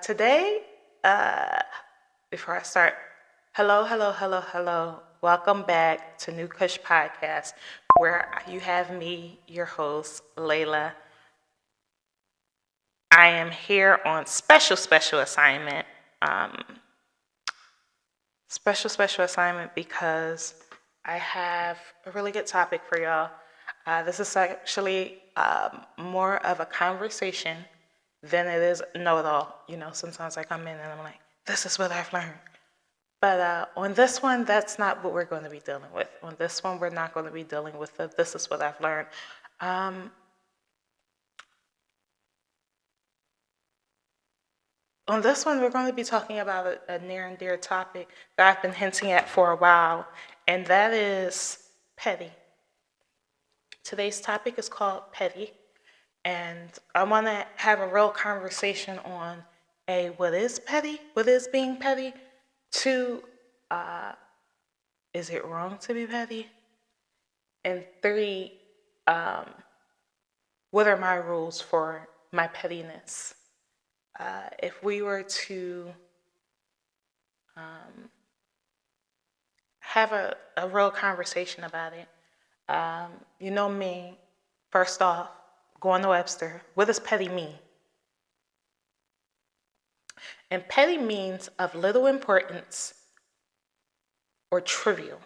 Today, before I start, hello. Welcome back to Nue Kush Podcast, where you have me, your host, Layla. I am here on special assignment. Um, special assignment because I have a really good topic for y'all. This is actually more of a conversation than it is know-it-all. You know, sometimes I come in and I'm like, this is what I've learned. But on this one, that's not what we're going to be dealing with. On this one, we're not going to be dealing with the this is what I've learned. On this one, we're going to be talking about a near and dear topic that I've been hinting at for a while, and that is petty. Today's topic is called petty, and I want to have a real conversation on A, what is petty? What is being petty? Two, is it wrong to be petty? And three, what are my rules for my pettiness? If we were to have a real conversation about it, you know me, first off, going to Webster, what does petty mean? And petty means of little importance or trivial.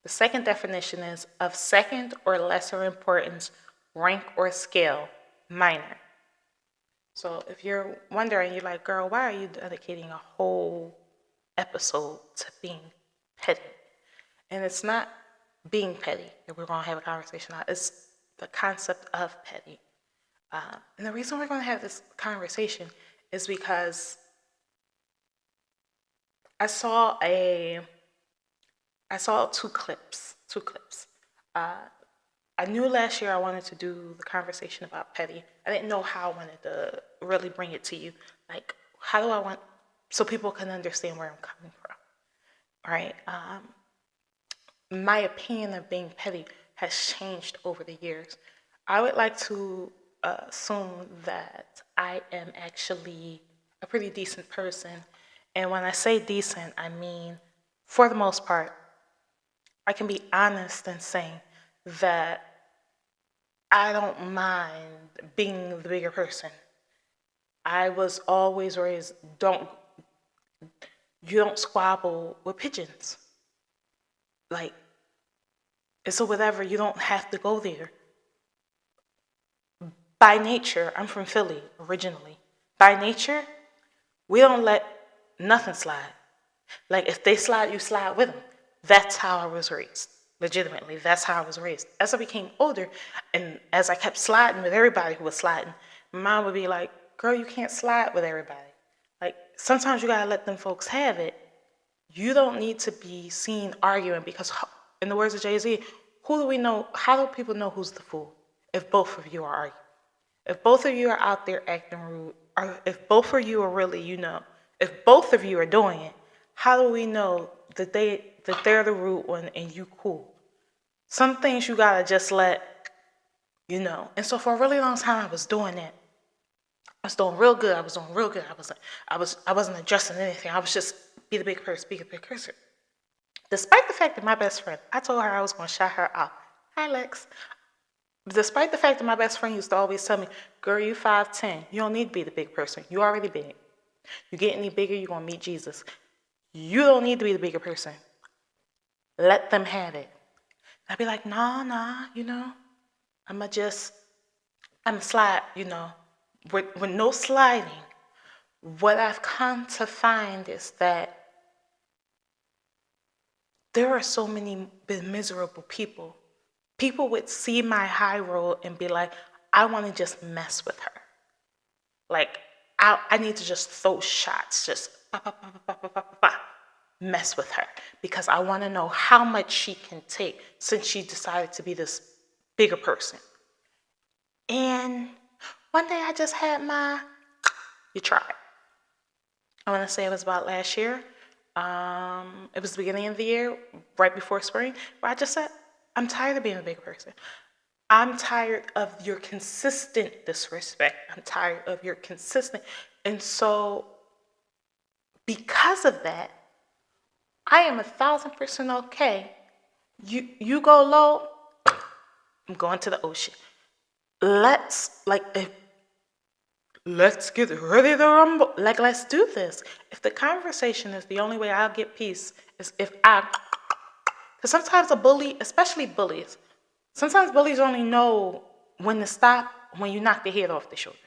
The second definition is of second or lesser importance, rank or scale, minor. So if you're wondering, you're like, girl, why are you dedicating a whole episode to being petty? And it's not being petty that we're going to have a conversation on. It's the concept of petty. And the reason we're going to have this conversation is because I saw two clips. I knew last year I wanted to do the conversation about petty. I didn't know how I wanted to really bring it to you. Like, how do I want so people can understand where I'm coming from, right? My opinion of being petty has changed over the years. I would like to assume that I am actually a pretty decent person. And when I say decent, I mean, for the most part, I can be honest in saying that I don't mind being the bigger person. I was always raised, you don't squabble with pigeons. Like, it's a whatever, you don't have to go there. By nature, I'm from Philly originally. By nature, we don't let nothing slide. Like, if they slide, you slide with them. That's how I was raised. Legitimately, that's how I was raised. As I became older, and as I kept sliding with everybody who was sliding, my mom would be like, girl, you can't slide with everybody. Like, sometimes you gotta let them folks have it. You don't need to be seen arguing because, in the words of Jay-Z, who do we know, how do people know who's the fool if both of you are arguing? If both of you are out there acting rude, or if both of you are really, if both of you are doing it, how do we know that they're the rude one and you cool? Some things you gotta just let, And so for a really long time, I was doing that. I was doing real good. I wasn't addressing anything. I was just be the big person. Despite the fact that my best friend, I told her I was gonna shout her out. Hi, Lex. Despite the fact that my best friend used to always tell me, girl, you 5'10". You don't need to be the big person. You already big. You get any bigger, you're gonna meet Jesus. You don't need to be the bigger person. Let them have it. I'd be like, nah, I'ma slide, with no sliding. What I've come to find is that there are so many miserable people. People would see my high road and be like, I want to just mess with her. Like, I need to just throw shots, just mess with her because I want to know how much she can take since she decided to be this bigger person. And one day I just had you try. I want to say it was about last year. It was the beginning of the year, right before spring, where I just said, I'm tired of being a bigger person. I'm tired of your consistent disrespect. I'm tired of your consistent And so because of that, I am 1,000% okay. You go low, I'm going to the ocean. Let's get ready to rumble. Like, let's do this. If the conversation is the only way I'll get peace, is if because sometimes a bully, especially bullies, sometimes bullies only know when to stop when you knock their head off the shoulder.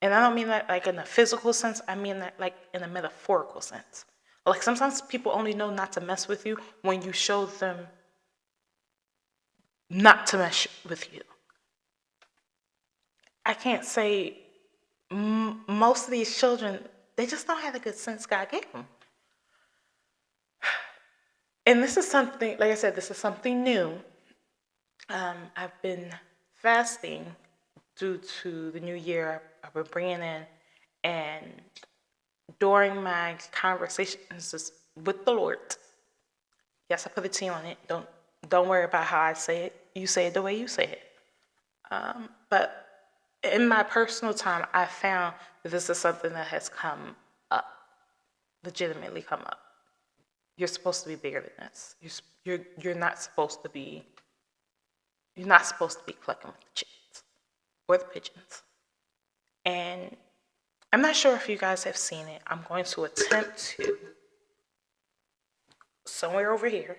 And I don't mean that like in a physical sense, I mean that like in a metaphorical sense. Like sometimes people only know not to mess with you when you show them not to mess with you. I can't say most of these children, they just don't have the good sense God gave them. And this is something, like I said, this is something new. I've been fasting due to the new year I've been bringing in, and during my conversations with the Lord, yes, I put a T on it. Don't worry about how I say it. You say it the way you say it. But in my personal time, I found that this is something that has come up, legitimately come up. You're supposed to be bigger than this. You're not supposed to be. You're not supposed to be clucking with the chickens or the pigeons. And I'm not sure if you guys have seen it. I'm going to attempt to, somewhere over here,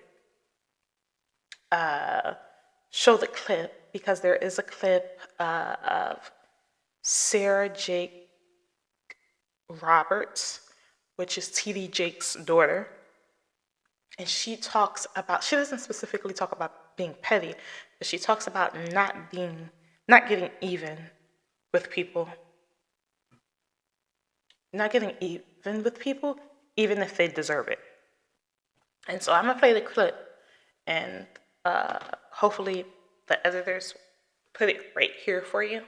show the clip, because there is a clip of Sarah Jake Roberts, which is TD Jake's daughter. And she doesn't specifically talk about being petty, but she talks about not getting even with people. Not getting even with people, even if they deserve it. And so I'm gonna play the clip, and hopefully the editors put it right here for you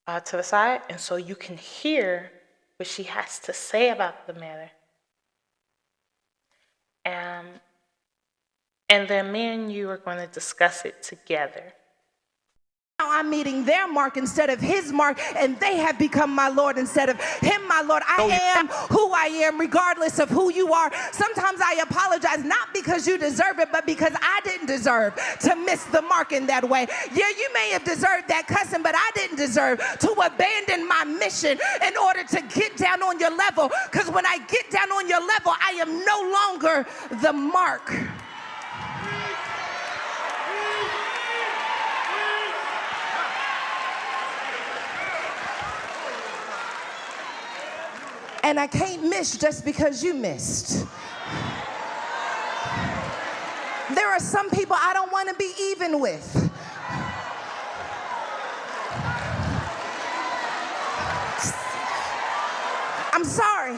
to the side, and so you can hear what she has to say about the matter. And then me and you are going to discuss it together. Now I'm meeting their mark instead of his mark, and they have become my Lord instead of him, my Lord. I am who I am, regardless of who you are. Sometimes I apologize, not because you deserve it, but because I didn't deserve to miss the mark in that way. Yeah, you may have deserved that cussing, but I didn't deserve to abandon my mission in order to get down on your level. Because when I get down on your level, I am no longer the mark. And I can't miss just because you missed. There are some people I don't want to be even with. I'm sorry.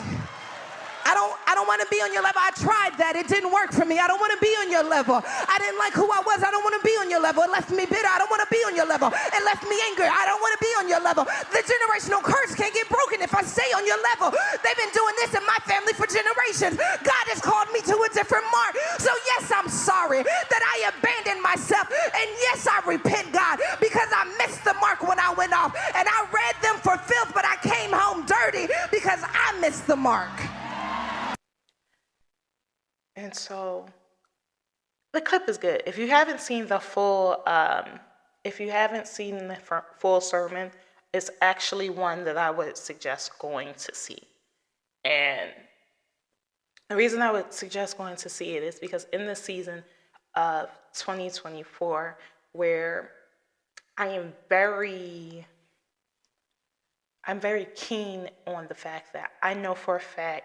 I don't want to be on your level. I tried that. It didn't work for me. I don't want to be on your level. I didn't like who I was. I don't want to be on your level. It left me bitter. I don't want to be on your level. It left me angry. I don't want to be on your level. The generational curse can't get broken if I stay on your level. They've been doing this in my family for generations. God has called me to a different mark. So yes, I'm sorry that I abandoned myself. And yes, I repent, God, because I missed the mark when I went off. And I read them for filth, but I came home dirty because I missed the mark. And so the clip is good. If you haven't seen the full sermon, it's actually one that I would suggest going to see. And the reason I would suggest going to see it is because in the season of 2024, where I'm very keen on the fact that I know for a fact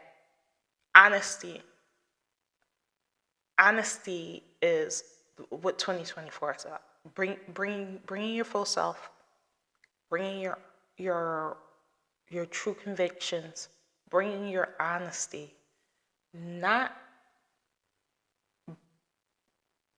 honesty is what 2024 is about. Bringing your full self, bringing your true convictions, bringing your honesty, not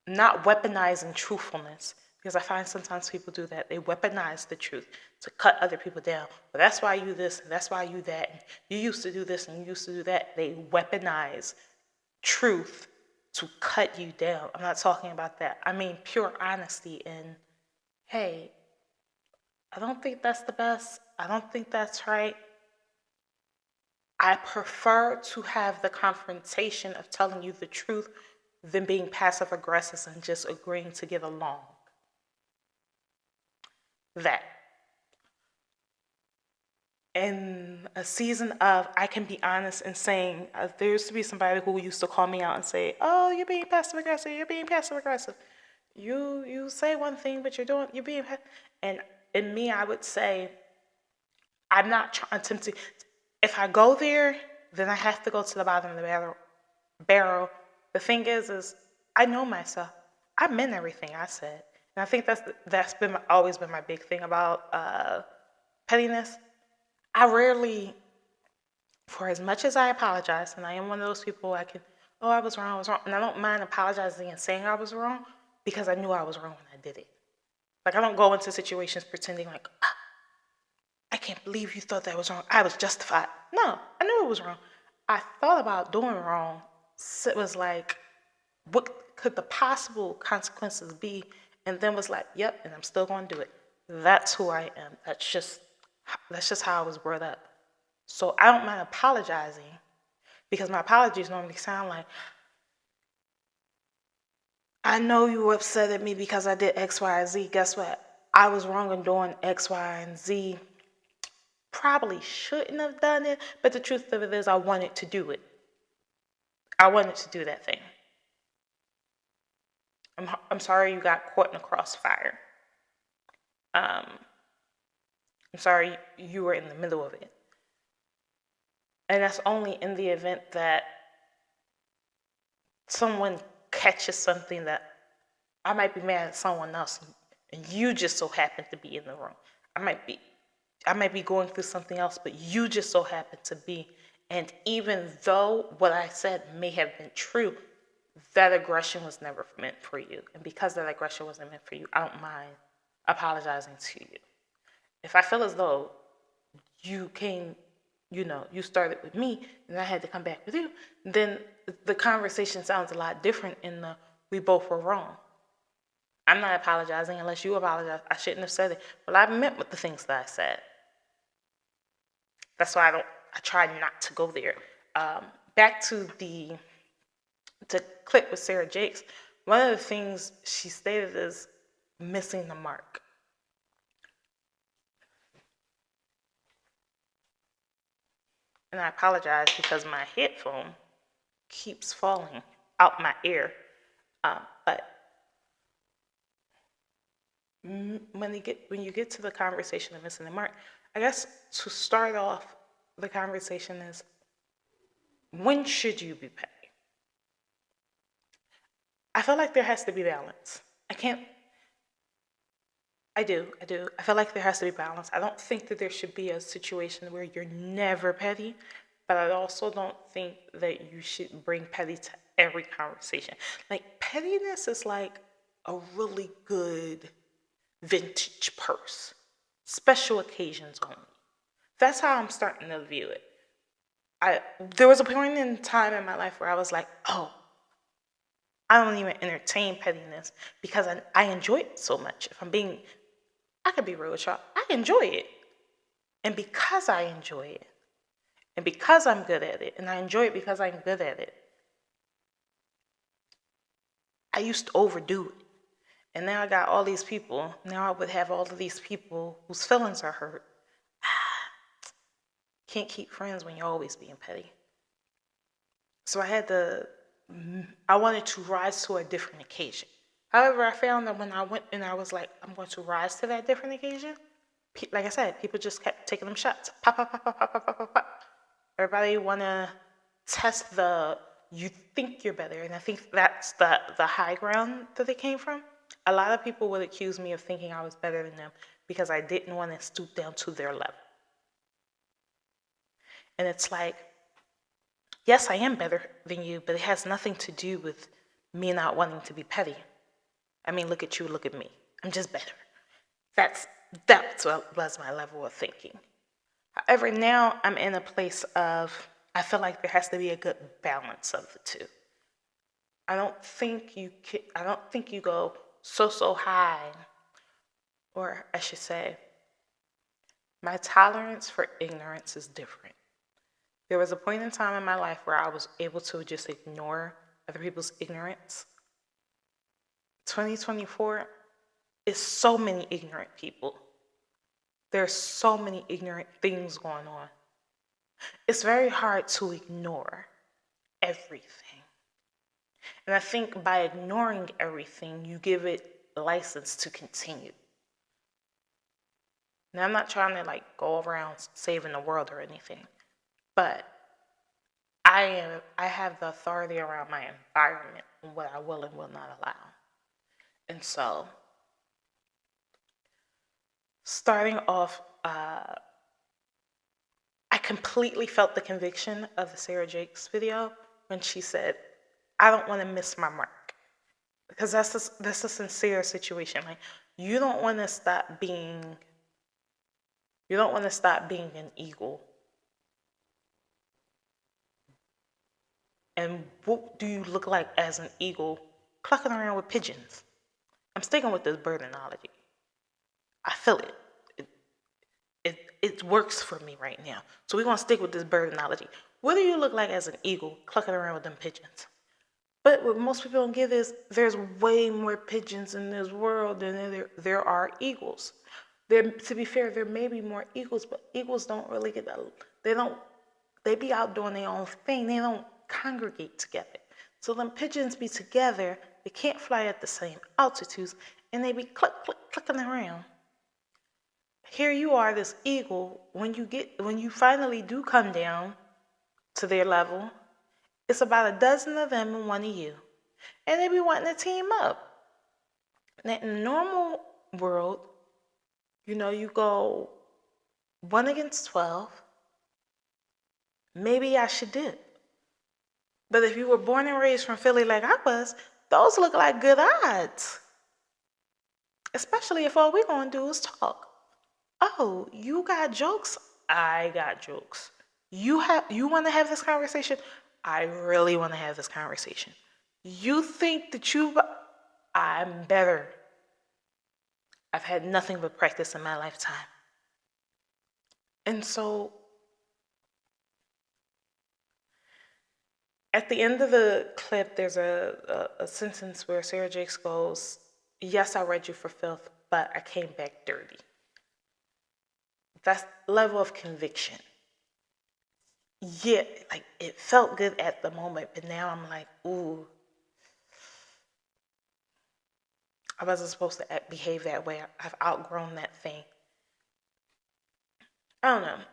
weaponizing truthfulness, because I find sometimes people do that. They weaponize the truth to cut other people down. But that's why you this, and that's why you that. And you used to do this, and you used to do that. They weaponize truth to cut you down. I'm not talking about that. I mean pure honesty in, hey, I don't think that's the best. I don't think that's right. I prefer to have the confrontation of telling you the truth than being passive aggressive and just agreeing to get along. That. In a season of, I can be honest in saying, there used to be somebody who used to call me out and say, oh, you're being passive aggressive, you're being passive aggressive. You say one thing, but you're being, and in me, I would say, I'm not attempting, if I go there, then I have to go to the bottom of the barrel. The thing is I know myself. I meant everything I said. And I think that's been always been my big thing about pettiness. I rarely, for as much as I apologize, and I am one of those people I was wrong, and I don't mind apologizing and saying I was wrong because I knew I was wrong when I did it. Like, I don't go into situations pretending like, I can't believe you thought that was wrong. I was justified. No, I knew it was wrong. I thought about doing wrong. So it was like, what could the possible consequences be? And then was like, yep, and I'm still going to do it. That's who I am. That's just how I was brought up. So I don't mind apologizing because my apologies normally sound like, I know you were upset at me because I did X, Y, and Z. Guess what? I was wrong in doing X, Y, and Z. Probably shouldn't have done it, but the truth of it is I wanted to do it. I wanted to do that thing. I'm sorry you got caught in the crossfire. I'm sorry you were in the middle of it. And that's only in the event that someone catches something that I might be mad at someone else and you just so happen to be in the room. I might be going through something else, but you just so happen to be. And even though what I said may have been true, that aggression was never meant for you. And because that aggression wasn't meant for you, I don't mind apologizing to you. If I feel as though you came, you started with me and I had to come back with you, then the conversation sounds a lot different in the we both were wrong. I'm not apologizing unless you apologize. I shouldn't have said it. But I meant with the things that I said. That's why I try not to go there. Back to the clip with Sarah Jakes, one of the things she stated is missing the mark. And I apologize because my headphone keeps falling out my ear. But when you get to the conversation of missing the mark, I guess to start off the conversation is, when should you be petty? I feel like there has to be balance. I do. I feel like there has to be balance. I don't think that there should be a situation where you're never petty, but I also don't think that you should bring petty to every conversation. Like, pettiness is like a really good vintage purse. Special occasions only. That's how I'm starting to view it. There was a point in time in my life where I was like, oh, I don't even entertain pettiness because I enjoy it so much. I could be real with y'all. I enjoy it. And because I enjoy it, and because I'm good at it, and I enjoy it because I'm good at it, I used to overdo it. And now I got all these people. Now I would have all of these people whose feelings are hurt. Can't keep friends when you're always being petty. So I wanted to rise to a different occasion. However, I found that when I went and I was like, I'm going to rise to that different occasion, like I said, people just kept taking them shots. Pop, pop, pop, pop, pop, pop, pop, pop. Everybody want to test you think you're better. And I think that's the high ground that they came from. A lot of people would accuse me of thinking I was better than them because I didn't want to stoop down to their level. And it's like, yes, I am better than you, but it has nothing to do with me not wanting to be petty. I mean, look at you, look at me. I'm just better. That's what was my level of thinking. However, now I'm in a place of, I feel like there has to be a good balance of the two. I don't think you go so high, or I should say, my tolerance for ignorance is different. There was a point in time in my life where I was able to just ignore other people's ignorance. 2024 is so many ignorant people. There's so many ignorant things going on. It's very hard to ignore everything. And I think by ignoring everything, you give it license to continue. Now, I'm not trying to go around saving the world or anything, but I have the authority around my environment and what I will and will not allow. And so, starting off, I completely felt the conviction of the Sarah Jakes video when she said, "I don't want to miss my mark," because that's a sincere situation. You don't want to stop being an eagle. And what do you look like as an eagle clucking around with pigeons? I'm sticking with this bird analogy. I feel it. It works for me right now. So we're going to stick with this bird analogy. What do you look like as an eagle clucking around with them pigeons? But what most people don't get is there's way more pigeons in this world than there are eagles. To be fair, there may be more eagles, but eagles don't really they be out doing their own thing. They don't congregate together. So them pigeons be together, they can't fly at the same altitudes, and they be clucking around. Here you are, this eagle, when you finally do come down to their level, it's about a dozen of them and one of you. And they be wanting to team up. Now, in the normal world, you go 1 against 12. Maybe I should dip. But if you were born and raised from Philly like I was, those look like good odds. Especially if all we're going to do is talk. Oh, you got jokes? I got jokes. You want to have this conversation? I really want to have this conversation. You think that I'm better. I've had nothing but practice in my lifetime. And so, at the end of the clip, there's a sentence where Sarah Jakes goes, "Yes, I read you for filth, but I came back dirty." That's level of conviction. Yeah, it felt good at the moment, but now I'm like, ooh, I wasn't supposed to behave that way. I've outgrown that thing. I don't know.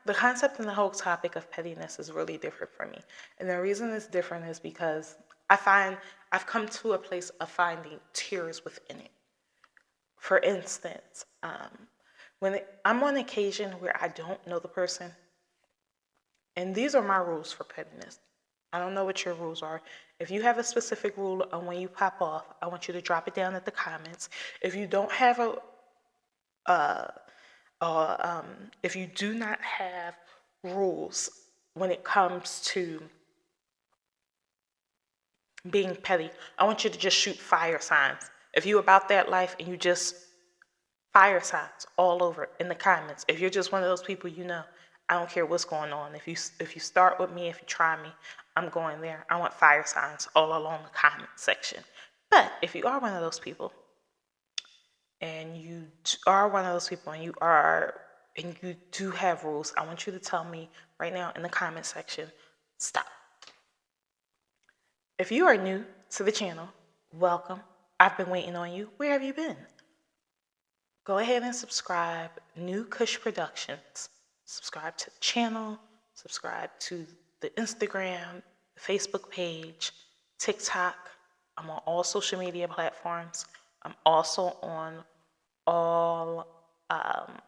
The concept and the whole topic of pettiness is really different for me. And the reason it's different is because I've come to a place of finding tears within it. For instance, I'm on occasion where I don't know the person, and these are my rules for pettiness. I don't know what your rules are. If you have a specific rule on when you pop off, I want you to drop it down at the comments. If you don't have if you do not have rules when it comes to being petty, I want you to just shoot fire signs. If you about that life and you just fire signs all over in the comments. If you're just one of those people, I don't care what's going on. If you start with me, if you try me, I'm going there. I want fire signs all along the comment section. But if you are one of those people, and you do have rules, I want you to tell me right now in the comment section, stop. If you are new to the channel, welcome. I've been waiting on you. Where have you been? Go ahead and subscribe, Nue Kush Productions. Subscribe to the channel, subscribe to the Instagram, the Facebook page, TikTok. I'm on all social media platforms. I'm also on all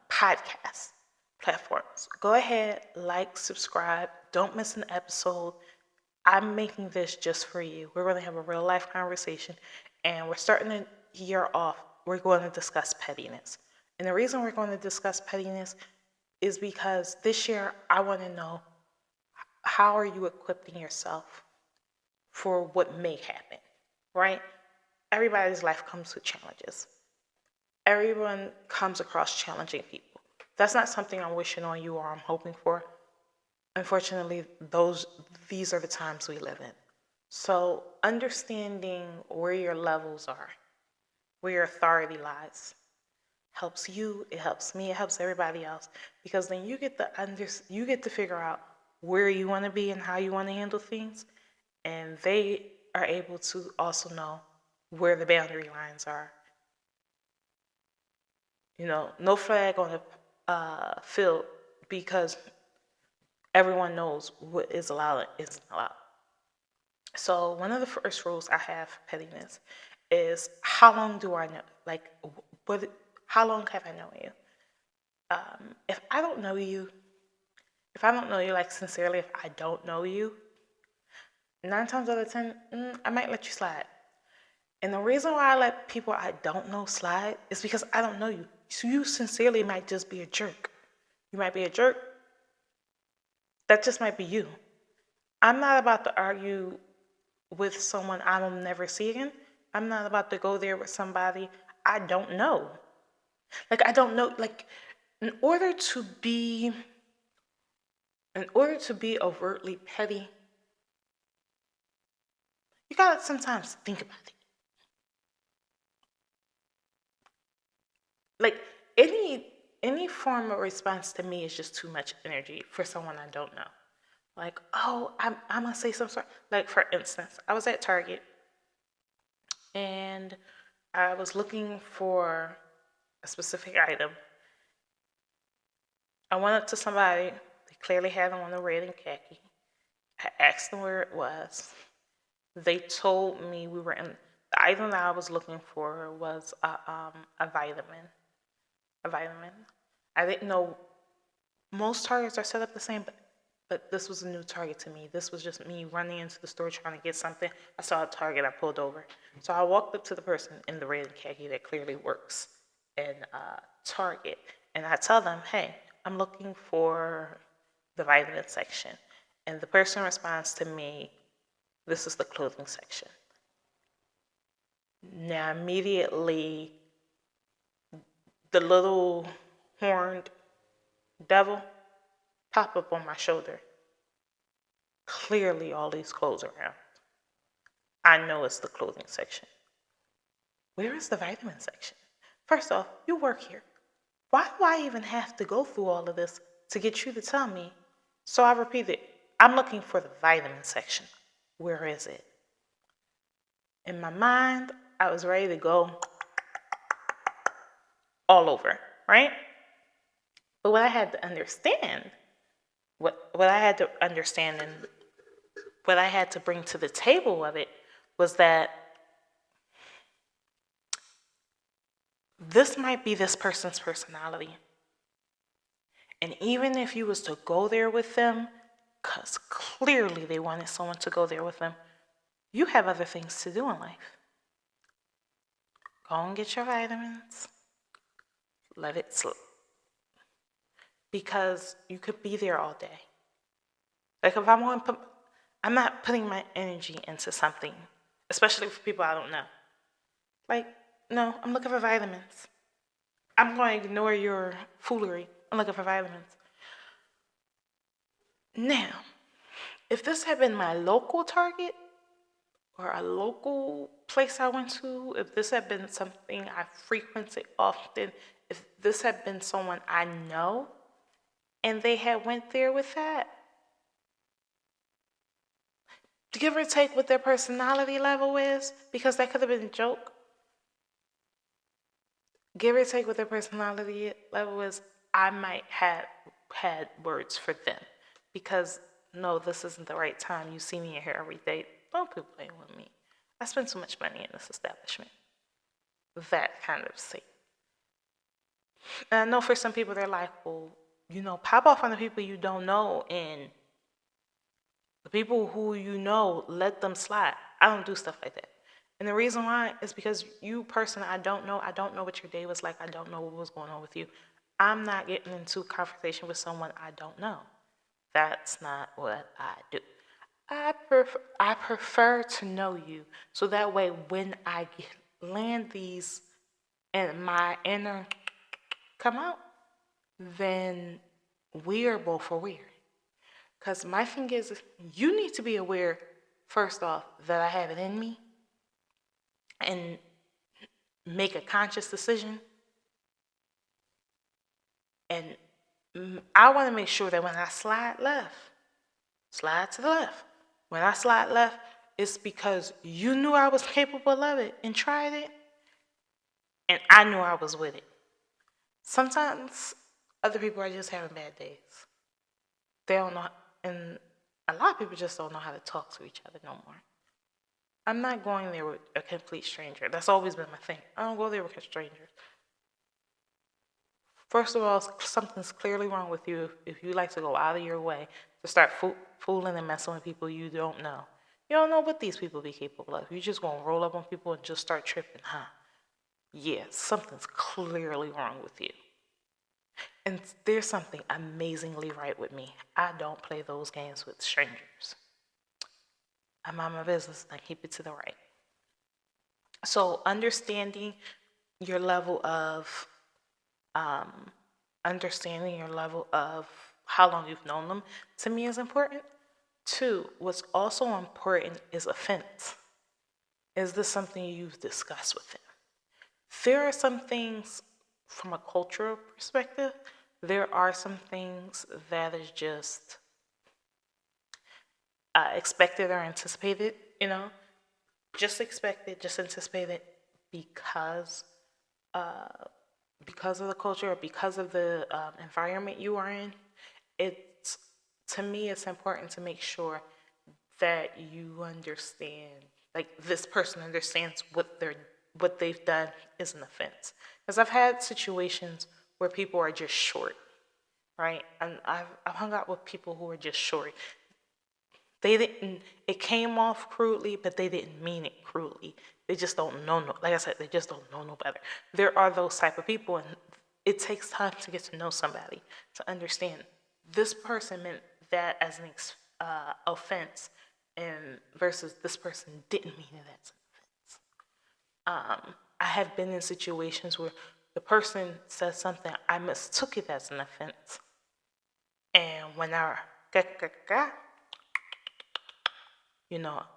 podcast platforms. Go ahead, subscribe. Don't miss an episode. I'm making this just for you. We're going to have a real life conversation, and we're starting the year off. We're going to discuss pettiness. And the reason we're going to discuss pettiness is because this year I want to know, how are you equipping yourself for what may happen, right? Everybody's life comes with challenges. Everyone comes across challenging people. That's not something I'm wishing on you or I'm hoping for. Unfortunately, these are the times we live in. So understanding where your levels are, where your authority lies, helps you, it helps me, it helps everybody else. Because then you get to figure out where you want to be and how you want to handle things, and they are able to also know where the boundary lines are. No flag on the field, because everyone knows what is allowed and isn't allowed. So one of the first rules I have for pettiness is, how long do I know? Like, how long have I known you? If I don't know you, like sincerely, if I don't know you, 9 times out of 10, I might let you slide. And the reason why I let people I don't know slide is because I don't know you. So you sincerely might just be a jerk. You might be a jerk. That just might be you. I'm not about to argue with someone I will never see again. I'm not about to go there with somebody I don't know. Like, I don't know. Like, in order to be overtly petty, you gotta sometimes think about it. Like, any form of response to me is just too much energy for someone I don't know. Like, oh, I'm gonna say some sort. Like, for instance, I was at Target and I was looking for a specific item. I went up to somebody. They clearly had on the red and khaki. I asked them where it was. They told me we were in. The item that I was looking for was a vitamin. A vitamin. I didn't know. Most Targets are set up the same, but this was a new Target to me. This was just me running into the store trying to get something. I saw a Target. I pulled over. So I walked up to the person in the red and khaki that clearly works in Target, and I tell them, "Hey, I'm looking for the vitamin section." And the person responds to me, "This is the clothing section." Now, immediately, the little horned devil pop up on my shoulder. Clearly, all these clothes around. I know it's the clothing section. Where is the vitamin section? First off, you work here. Why do I even have to go through all of this to get you to tell me? So I repeated, I'm looking for the vitamin section. Where is it? In my mind, I was ready to go all over, right? But what I had to understand, what I had to understand and what I had to bring to the table of it was that this might be this person's personality. And even if you was to go there with them, because clearly they wanted someone to go there with them, you have other things to do in life. Go and get your vitamins. Let it slip. Because you could be there all day. Like, if I want to I'm not putting my energy into something, especially for people I don't know. Like, no, I'm looking for vitamins. I'm going to ignore your foolery. I'm looking for vitamins. Now, if this had been my local Target or a local place I went to, if this had been something I frequented often, if this had been someone I know and they had went there with that, give or take what their personality level is, because that could have been a joke. Give or take what their personality level is, I might have had words for them. Because, no, this isn't the right time. You see me in here every day. Don't be playing with me. I spend so much money in this establishment. That kind of thing. And I know for some people, they're like, well, pop off on the people you don't know, and the people who you know, let them slide. I don't do stuff like that. And the reason why is because you, person I don't know what your day was like. I don't know what was going on with you. I'm not getting into a conversation with someone I don't know. That's not what I do. I prefer to know you, so that way when I land these and my inner come out, then we are both aware. Because my thing is, you need to be aware, first off, that I have it in me and make a conscious decision. And I want to make sure that when I slide left, slide to the left. When I slide left, it's because you knew I was capable of it and tried it, and I knew I was with it. Sometimes other people are just having bad days. They don't know, and a lot of people just don't know how to talk to each other no more. I'm not going there with a complete stranger. That's always been my thing. I don't go there with strangers. First of all, something's clearly wrong with you if you like to go out of your way to start fooling and messing with people you don't know. You don't know what these people be capable of. You just gonna roll up on people and just start tripping, huh? Yeah, something's clearly wrong with you. And there's something amazingly right with me. I don't play those games with strangers. I mind my business and keep it to the right. So understanding your level of how long you've known them, to me, is important. 2, what's also important is offense. Is this something you've discussed with them? There are some things from a cultural perspective, there are some things that is just expected or anticipated, just expected, just anticipated because of the culture or because of the environment you are in. To me, it's important to make sure that you understand, like this person understands what they've done is an offense. Because I've had situations where people are just short, right? And I've hung out with people who are just short. It came off crudely, but they didn't mean it crudely. They just don't know, like I said, they just don't know no better. There are those type of people, and it takes time to get to know somebody, to understand this person meant that as an offense, and versus this person didn't mean it as an offense. I have been in situations where the person said something, I mistook it as an offense, and when I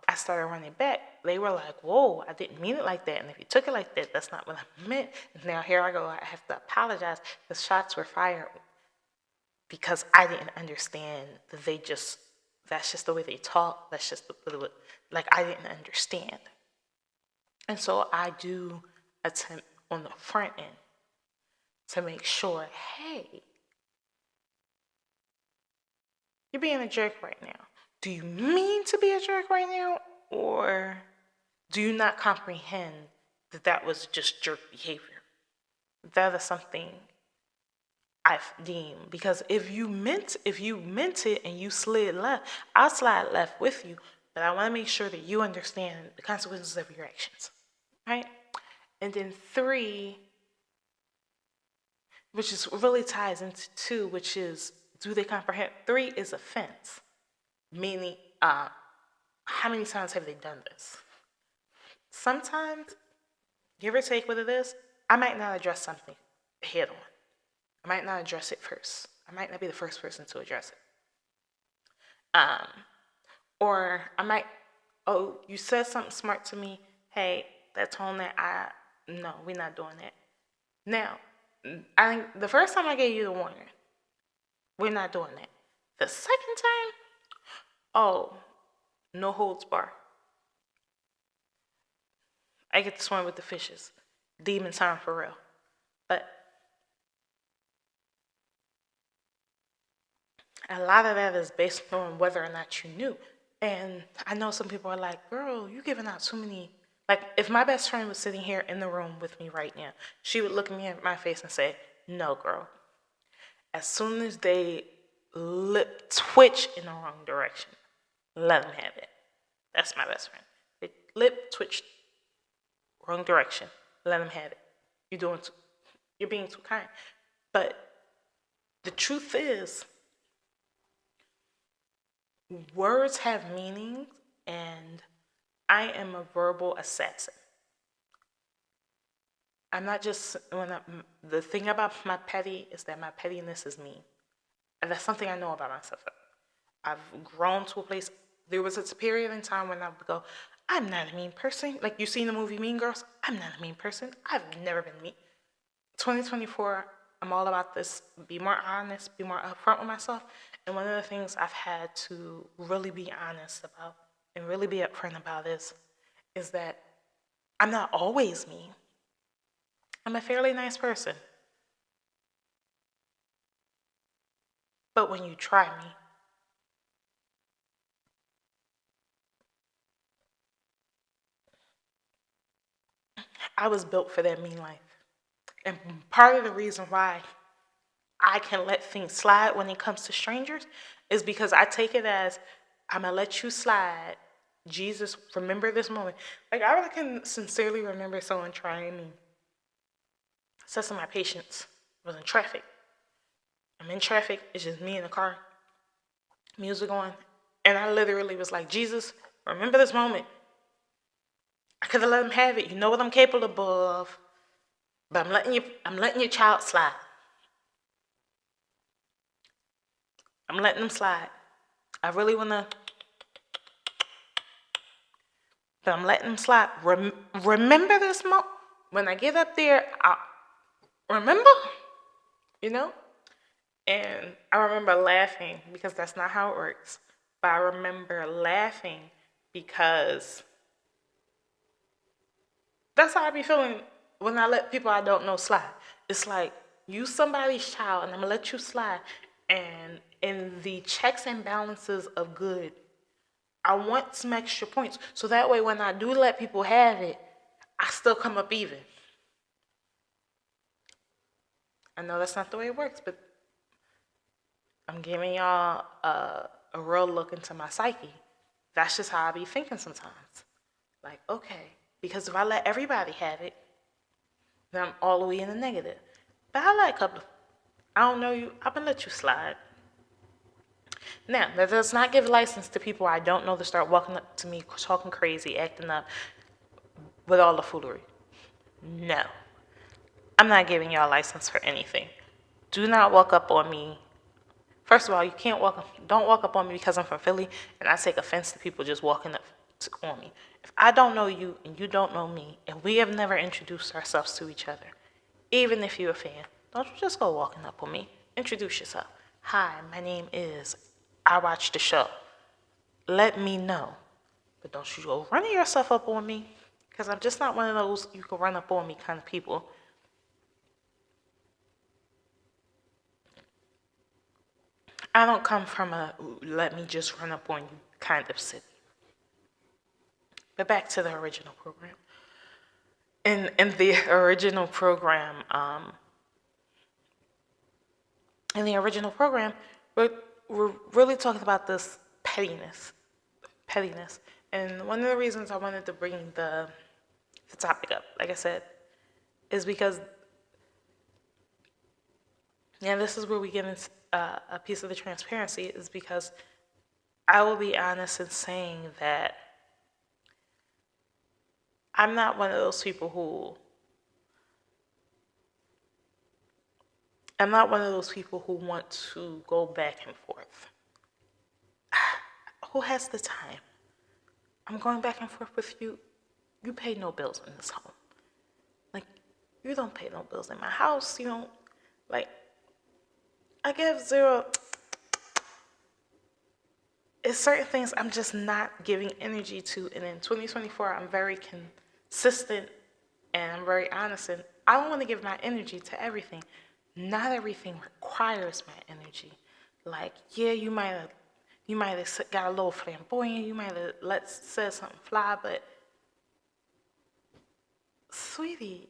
I started running back. They were like, whoa, I didn't mean it like that. And if you took it like that, that's not what I meant. And now here I go. I have to apologize. The shots were fired because I didn't understand that that's just the way they talk. That's just I didn't understand. And so I do attempt on the front end to make sure, hey, you're being a jerk right now. Do you mean to be a jerk right now? Or do you not comprehend that was just jerk behavior? That is something I've deemed. Because if you meant it and you slid left, I'll slide left with you. But I want to make sure that you understand the consequences of your actions. Right? And then 3, which is really ties into 2, which is, do they comprehend? 3 is offense. Meaning, how many times have they done this? Sometimes, give or take what it is, I might not address something head on. I might not address it first. I might not be the first person to address it. Or I might, you said something smart to me. Hey, that tone that no, we're not doing that. Now, I think the first time I gave you the warning, we're not doing that. The second time, no holds bar. I get to swim with the fishes. Demon time for real. But a lot of that is based on whether or not you knew. And I know some people are like, girl, you giving out too many. Like, if my best friend was sitting here in the room with me right now, she would look me in my face and say, no, girl. As soon as they lip twitch in the wrong direction, let them have it. That's my best friend. They lip twitch wrong direction, let them have it. You're being too kind. But the truth is, words have meaning, and I am a verbal assassin. I'm not just, the thing about my petty is that my pettiness is mean. And that's something I know about myself. I've grown to a place, there was a period in time when I would go, I'm not a mean person. Like you seen the movie Mean Girls? I'm not a mean person. I've never been mean. 2024, I'm all about this, be more honest, be more upfront with myself. And one of the things I've had to really be honest about and really be upfront about is that I'm not always mean. I'm a fairly nice person. But when you try me, I was built for that mean life. And part of the reason why I can let things slide when it comes to strangers is because I take it as I'm going to let you slide. Jesus, remember this moment. Like, I can sincerely remember someone trying me. Assessing my patience. I was in traffic. I'm in traffic. It's just me in the car. Music on. And I literally was like, Jesus, remember this moment. I could have let him have it. You know what I'm capable of. But I'm letting your child slide. I'm letting them slide. I really want to, but I'm letting them slide. Remember this moment? When I get up there, I remember, you know? And I remember laughing because that's not how it works. But I remember laughing because that's how I be feeling when I let people I don't know slide. It's like, you somebody's child and I'm going to let you slide. And in the checks and balances of good, I want some extra points. So that way when I do let people have it, I still come up even. I know that's not the way it works, but I'm giving y'all a real look into my psyche. That's just how I be thinking sometimes. Like, okay, because if I let everybody have it, then I'm all the way in the negative. But I like a couple of, I don't know you, I'm gonna let you slide. Now, that does not give license to people I don't know to start walking up to me, talking crazy, acting up with all the foolery. No. I'm not giving y'all license for anything. Do not walk up on me. First of all, don't walk up on me because I'm from Philly, and I take offense to people just walking up on me. If I don't know you and you don't know me, and we have never introduced ourselves to each other, even if you're a fan, don't you just go walking up on me. Introduce yourself. Hi, my name is, I watch the show. Let me know. But don't you go running yourself up on me, because I'm just not one of those you can run up on me kind of people. I don't come from a let me just run up on you kind of city. But back to the original program. In the original program, we're really talking about this pettiness. And one of the reasons I wanted to bring the topic up, like I said, is because, this is where we get into a piece of the transparency, is because I will be honest in saying that I'm not one of those people who want to go back and forth. Who has the time? I'm going back and forth with you. You pay no bills in this home. Like, you don't pay no bills in my house. You don't, like, I give zero. It's certain things I'm just not giving energy to. And in 2024, I'm very consistent and I'm very honest. And I don't want to give my energy to everything. Not everything requires my energy. Like, yeah, you might have got a little flamboyant. You might have said something fly, but sweetie,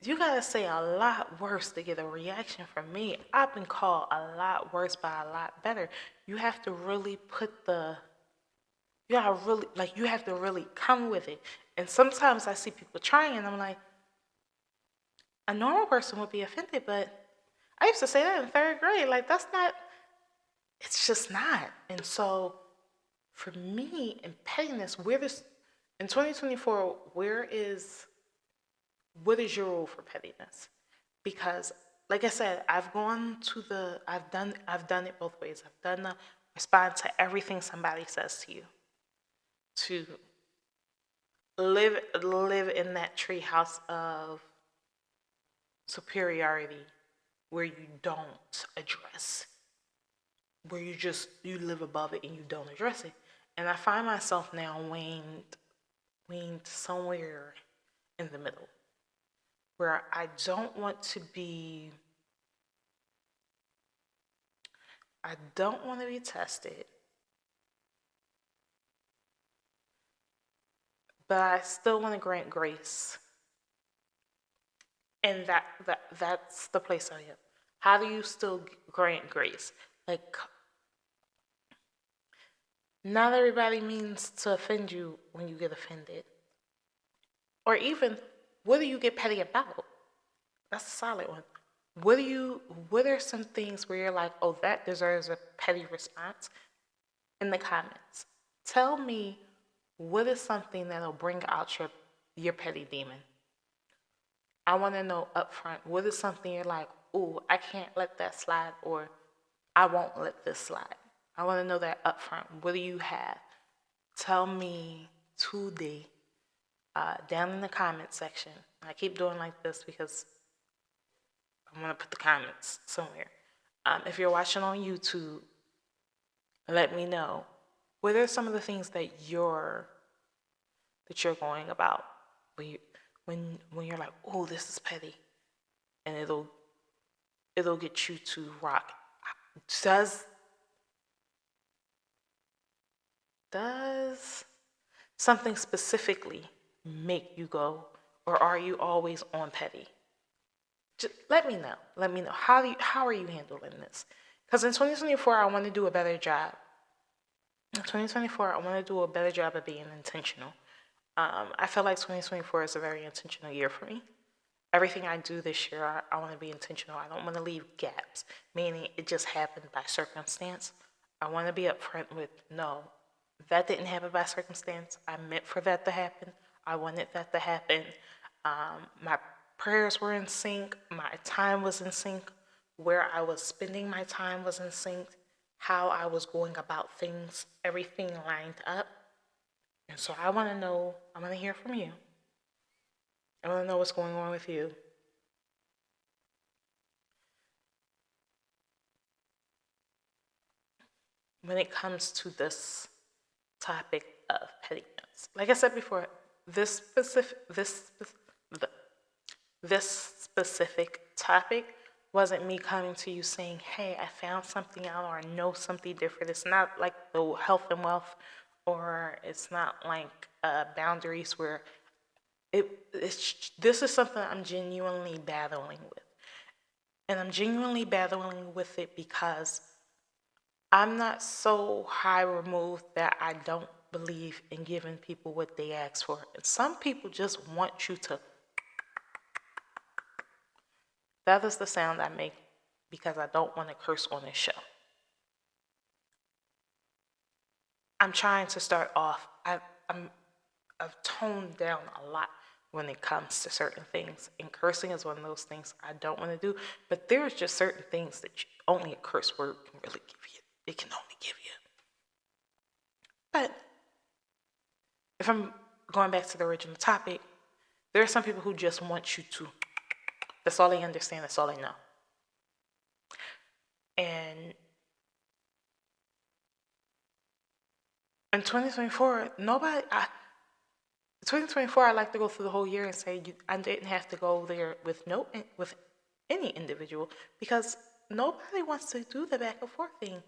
you gotta say a lot worse to get a reaction from me. I've been called a lot worse by a lot better. You have to really you have to really come with it. And sometimes I see people trying and I'm like, a normal person would be offended, but I used to say that in third grade. Like, it's just not. And so for me in pettiness, in 2024, where is what is your rule for pettiness? Because, like I said, I've done it both ways. I've done the respond to everything somebody says to you, to live in that treehouse of superiority where you don't address, where you live above it and you don't address it. And I find myself now weaned somewhere in the middle, where I don't want to be tested, but I still want to grant grace. And that's the place I am. How do you still grant grace? Like, not everybody means to offend you when you get offended. Or even, what do you get petty about? That's a solid one. What are some things where you're like, oh, that deserves a petty response? In the comments, tell me what is something that'll bring out your petty demon. I want to know up front, what is something you're like, ooh, I can't let that slide, or I won't let this slide. I want to know that up front. What do you have? Tell me today, down in the comment section. I keep doing like this because I'm going to put the comments somewhere. If you're watching on YouTube, let me know. What are some of the things that you're going about when you're like, oh, this is petty, and it'll get you to rock. Does something specifically make you go, or are you always on petty? Just let me know. Let me know. How are you handling this? Because in 2024, I want to do a better job. In 2024, I want to do a better job of being intentional. I feel like 2024 is a very intentional year for me. Everything I do this year, I want to be intentional. I don't want to leave gaps, meaning it just happened by circumstance. I want to be upfront with, no, that didn't happen by circumstance. I meant for that to happen. I wanted that to happen. My prayers were in sync. My time was in sync. Where I was spending my time was in sync. How I was going about things, everything lined up. And so I want to know, I want to hear from you. I want to know what's going on with you. When it comes to this topic of pettiness, like I said before, this specific topic wasn't me coming to you saying, hey, I found something out or I know something different. It's not like the health and wealth, or it's not like boundaries where this is something I'm genuinely battling with. And I'm genuinely battling with it because I'm not so high removed that I don't believe in giving people what they ask for. And some people just want you to. That is the sound I make because I don't want to curse on this show. I'm trying to start off. I've toned down a lot when it comes to certain things, and cursing is one of those things I don't want to do. But there's just certain things that only a curse word can really give you. It can only give you. But if I'm going back to the original topic, there are some people who just want you to. That's all they understand. That's all they know. And in 2024, 2024, I like to go through the whole year and say I didn't have to go there with any individual because nobody wants to do the back and forth thing.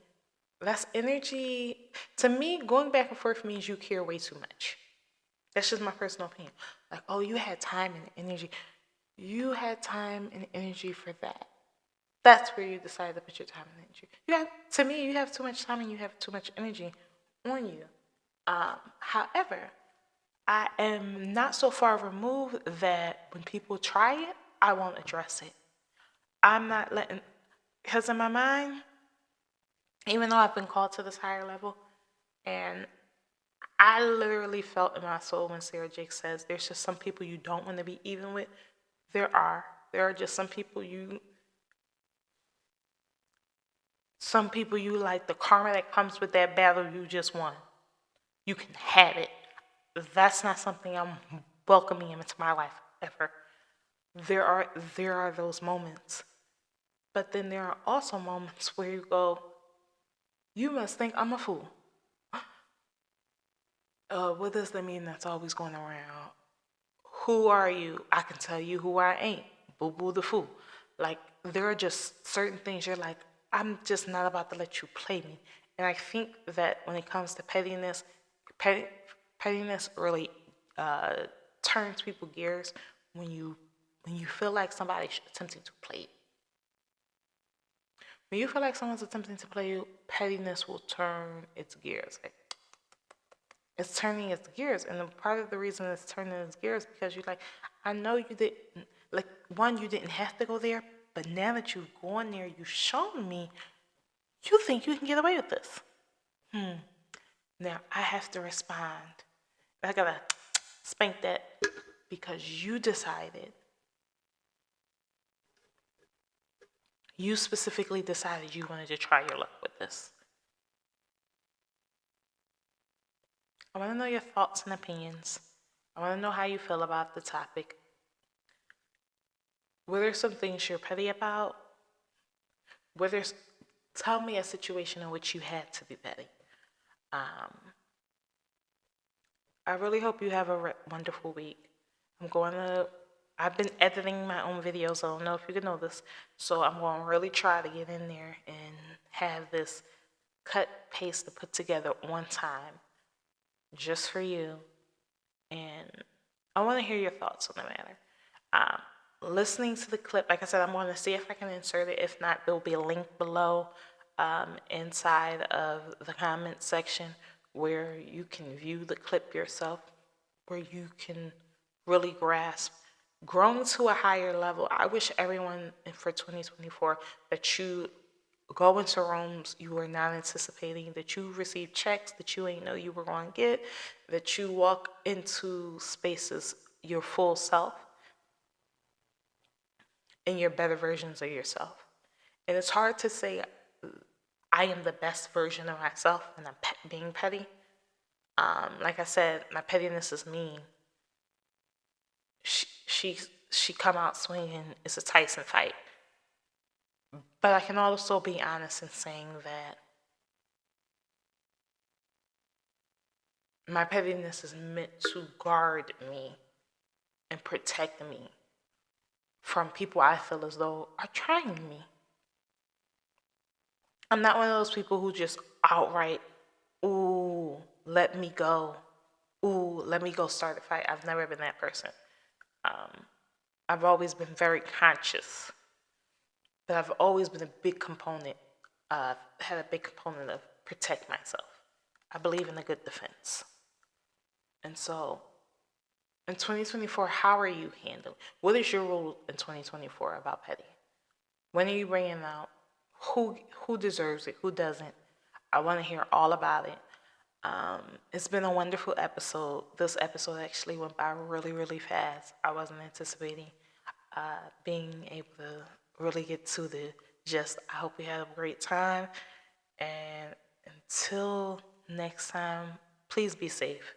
That's energy. To me, going back and forth means you care way too much. That's just my personal opinion. Like, oh, you had time and energy. You had time and energy for that. That's where you decide to put your time and energy. To me, you have too much time and you have too much energy on you. However, I am not so far removed that when people try it, I won't address it. I'm not letting, because in my mind, even though I've been called to this higher level, and I literally felt in my soul when Sarah Jake says, there's just some people you don't want to be even with, There are just some people you like the karma that comes with that battle you just won. You can have it. That's not something I'm welcoming into my life ever. There are those moments. But then there are also moments where you go, you must think I'm a fool. What does that mean that's always going around? Who are you? I can tell you who I ain't. Boo boo the fool. Like, there are just certain things you're like, I'm just not about to let you play me. And I think that when it comes to pettiness, pettiness really turns people gears when you feel like somebody's attempting to play you. When you feel like someone's attempting to play you, pettiness will turn its gears. It's turning its gears, and part of the reason it's turning its gears is because you're like, I know you didn't, like, one, you didn't have to go there, but now that you've gone there, you've shown me, you think you can get away with this. Now, I have to respond. I gotta spank that because you specifically decided you wanted to try your luck with this. I want to know your thoughts and opinions. I want to know how you feel about the topic. Were there some things you're petty about? Tell me a situation in which you had to be petty. I really hope you have a wonderful week. I've been editing my own videos. I don't know if you can know this. So I'm going to really try to get in there and have this cut, paste, to put together on time. Just for you, and I want to hear your thoughts on the matter. Listening to the clip, like I said, I'm going to see if I can insert it. If not, there will be a link below inside of the comment section where you can view the clip yourself, where you can really grasp. Grown to a higher level. I wish everyone for 2024 that you go into rooms you were not anticipating, that you receive checks that you ain't know you were going to get, that you walk into spaces your full self and you're better versions of yourself. And it's hard to say I am the best version of myself and I'm being petty. Like I said, my pettiness is mean. She come out swinging. It's a Tyson fight. But I can also be honest in saying that my pettiness is meant to guard me and protect me from people I feel as though are trying me. I'm not one of those people who just outright, ooh, let me go. Ooh, let me go start a fight. I've never been that person. I've always been very conscious. But I've always been had a big component of protect myself. I believe in a good defense. And so, in 2024, how are you handling? What is your rule in 2024 about petty? When are you bringing it out? Who deserves it? Who doesn't? I want to hear all about it. It's been a wonderful episode. This episode actually went by really, really fast. I wasn't anticipating being able to really get to the gist. I hope you had a great time. And until next time, please be safe.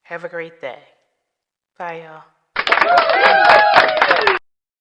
Have a great day. Bye, y'all.